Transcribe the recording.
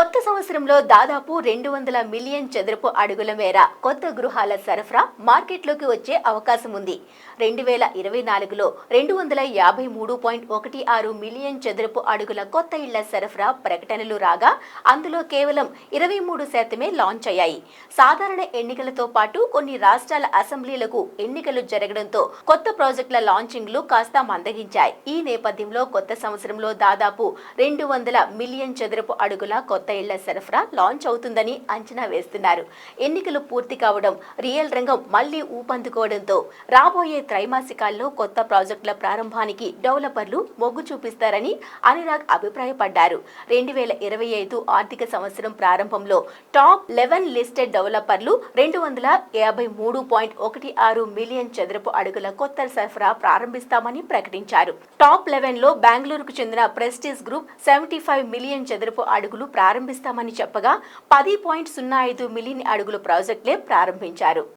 కొత్త సంవత్సరంలో దాదాపు 200 మిలియన్ చదరపు అడుగుల మేర కొత్త గృహాల సరఫరా మార్కెట్లోకి వచ్చే అవకాశం ఉంది. 2024లో 253.16 మిలియన్ చదరపు అడుగుల కొత్త ఇళ్ల సరఫరా ప్రకటనలు రాగా అందులో కేవలం 23% లాంచ్ అయ్యాయి. సాధారణ ఎన్నికలతో పాటు కొన్ని రాష్ట్రాల అసెంబ్లీలకు ఎన్నికలు జరగడంతో కొత్త ప్రాజెక్టుల లాంచింగ్లు కాస్త మందగించాయి. ఈ నేపథ్యంలో కొత్త సంవత్సరంలో దాదాపు 200 మిలియన్ చదరపు అడుగుల కొత్త ఇళ్ల సరఫరా లాంచ్ అవుతుందని అంచనా వేస్తున్నారు. ఎన్నికలు పూర్తి కావడం, రియల్ రంగం మళ్లీ ఊపందుకోవడంతో రాబోయే త్రైమాసికాల్లో కొత్త ప్రాజెక్టుల ప్రారంభానికి డెవలపర్లు మొగ్గు చూపిస్తారని అనురాగ్ అభిప్రాయపడ్డారు. 2025 ఆర్థిక సంవత్సరం ప్రారంభంలో టాప్ 11 లిస్టెడ్ డెవలపర్లు 253.16 మిలియన్ చదరపు అడుగుల కొత్త సరఫరా ప్రారంభిస్తామని ప్రకటించారు. టాప్ 11లో బెంగళూరుకు చెందిన ప్రెస్టీజ్ గ్రూప్ 75 మిలియన్ చదరపు అడుగులు ప్రారంభిస్తామని చెప్పగా 10.05 మిలియన్ అడుగుల ప్రాజెక్టులే ప్రారంభించారు.